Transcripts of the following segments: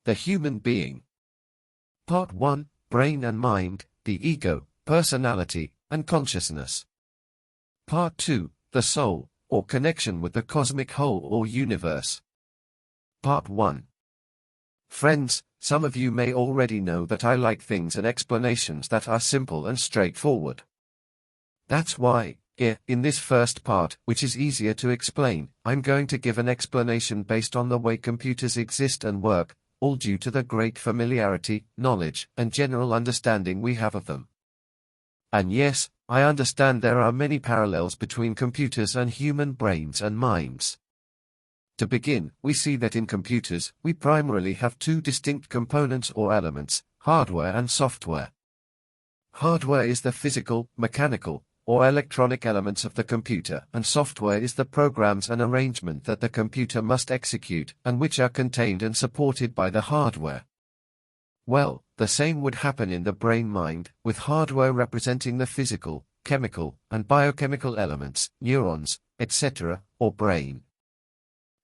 The human being. Part 1, Brain and Mind, the Ego, Personality, and Consciousness. Part 2, The Soul, or Connection with the Cosmic Whole or Universe. Part 1. Friends, some of you may already know that I like things and explanations that are simple and straightforward. That's why, here, in this first part, which is easier to explain, I'm going to give an explanation based on the way computers exist and work, all due to the great familiarity, knowledge, and general understanding we have of them. And yes, I understand there are many parallels between computers and human brains and minds. To begin, we see that in computers, we primarily have two distinct components or elements, hardware and software. Hardware is the physical, mechanical, or electronic elements of the computer, and software is the programs and arrangement that the computer must execute, and which are contained and supported by the hardware. Well, the same would happen in the brain-mind, with hardware representing the physical, chemical, and biochemical elements, neurons, etc., or brain.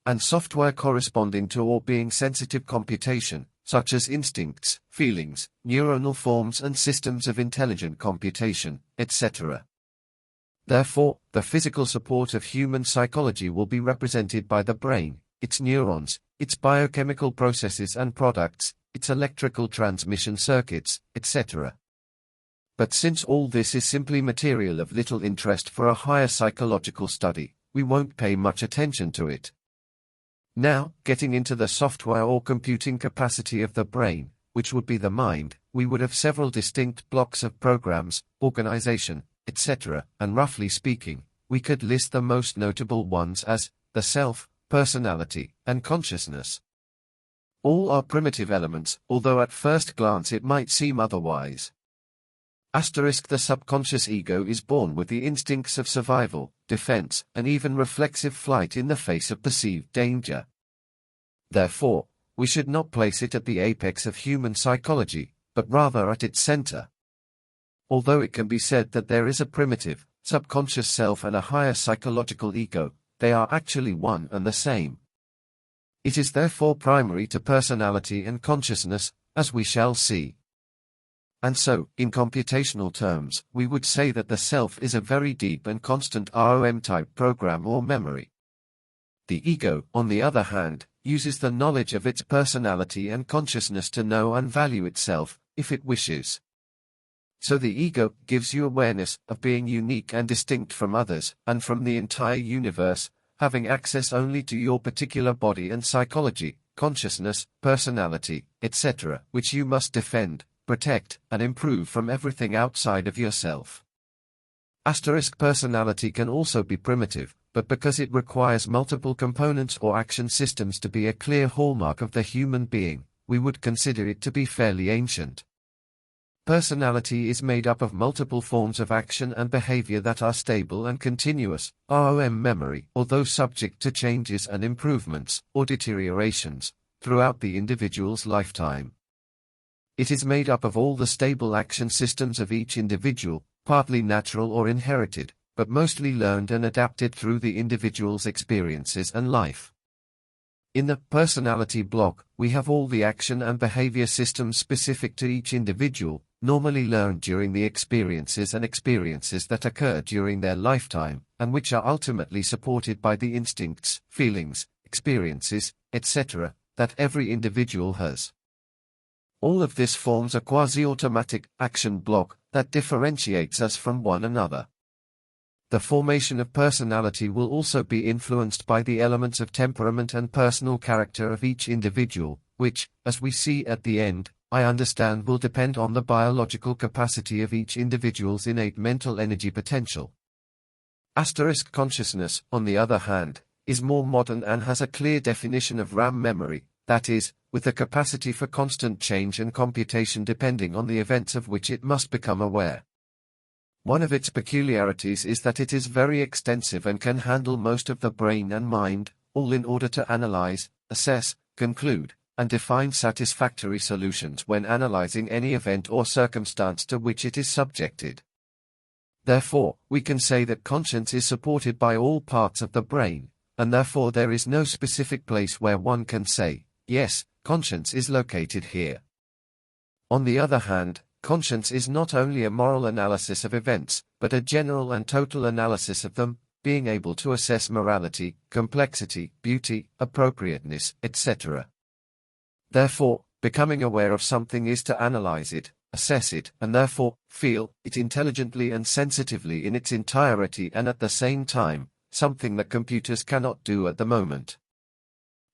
And software corresponding to or being sensitive computation, such as instincts, feelings, neuronal forms and systems of intelligent computation, etc. Therefore, the physical support of human psychology will be represented by the brain, its neurons, its biochemical processes and products, its electrical transmission circuits, etc. But since all this is simply material of little interest for a higher psychological study, we won't pay much attention to it. Now, getting into the software or computing capacity of the brain, which would be the mind, we would have several distinct blocks of programs, organization, etc., and roughly speaking, we could list the most notable ones as the self, personality, and consciousness. All are primitive elements, although at first glance it might seem otherwise. The subconscious ego is born with the instincts of survival, defense, and even reflexive flight in the face of perceived danger. Therefore, we should not place it at the apex of human psychology, but rather at its center. Although it can be said that there is a primitive, subconscious self and a higher psychological ego, they are actually one and the same. It is therefore primary to personality and consciousness, as we shall see. And so, in computational terms, we would say that the self is a very deep and constant ROM-type program or memory. The ego, on the other hand, uses the knowledge of its personality and consciousness to know and value itself, if it wishes. So the ego gives you awareness of being unique and distinct from others, and from the entire universe, having access only to your particular body and psychology, consciousness, personality, etc., which you must defend, protect, and improve from everything outside of yourself. Personality can also be primitive, but because it requires multiple components or action systems to be a clear hallmark of the human being, we would consider it to be fairly ancient. Personality is made up of multiple forms of action and behavior that are stable and continuous, ROM memory, although subject to changes and improvements, or deteriorations, throughout the individual's lifetime. It is made up of all the stable action systems of each individual, partly natural or inherited, but mostly learned and adapted through the individual's experiences and life. In the personality block, we have all the action and behavior systems specific to each individual, normally learned during the experiences that occur during their lifetime, and which are ultimately supported by the instincts, feelings, experiences, etc., that every individual has. All of this forms a quasi-automatic action block that differentiates us from one another. The formation of personality will also be influenced by the elements of temperament and personal character of each individual, which, as we see at the end, I understand will depend on the biological capacity of each individual's innate mental energy potential. Consciousness, on the other hand, is more modern and has a clear definition of RAM memory, that is, with the capacity for constant change and computation depending on the events of which it must become aware. One of its peculiarities is that it is very extensive and can handle most of the brain and mind, all in order to analyze, assess, conclude, and define satisfactory solutions when analyzing any event or circumstance to which it is subjected. Therefore, we can say that conscience is supported by all parts of the brain, and therefore there is no specific place where one can say, yes, conscience is located here. On the other hand, conscience is not only a moral analysis of events, but a general and total analysis of them, being able to assess morality, complexity, beauty, appropriateness, etc. Therefore, becoming aware of something is to analyze it, assess it, and therefore, feel it intelligently and sensitively in its entirety, and at the same time, something that computers cannot do at the moment.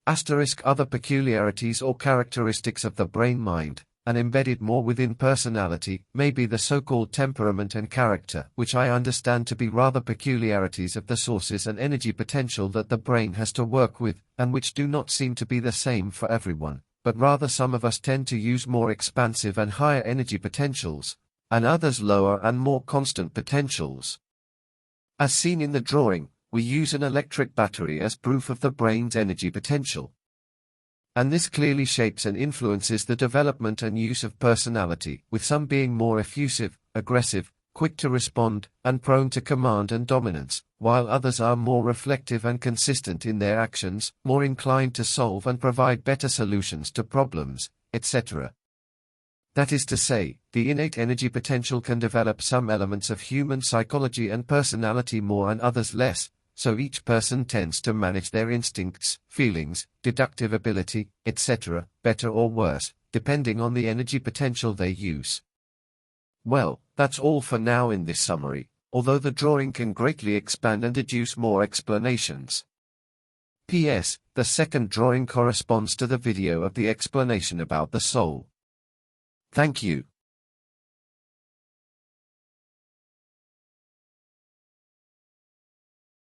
Other peculiarities or characteristics of the brain-mind, and embedded more within personality, may be the so-called temperament and character, which I understand to be rather peculiarities of the sources and energy potential that the brain has to work with, and which do not seem to be the same for everyone, but rather some of us tend to use more expansive and higher energy potentials, and others lower and more constant potentials. As seen in the drawing, we use an electric battery as proof of the brain's energy potential. And this clearly shapes and influences the development and use of personality, with some being more effusive, aggressive, quick to respond, and prone to command and dominance, while others are more reflective and consistent in their actions, more inclined to solve and provide better solutions to problems, etc. That is to say, the innate energy potential can develop some elements of human psychology and personality more and others less, so each person tends to manage their instincts, feelings, deductive ability, etc., better or worse, depending on the energy potential they use. Well, that's all for now in this summary, although the drawing can greatly expand and deduce more explanations. P.S. The second drawing corresponds to the video of the explanation about the soul. Thank you.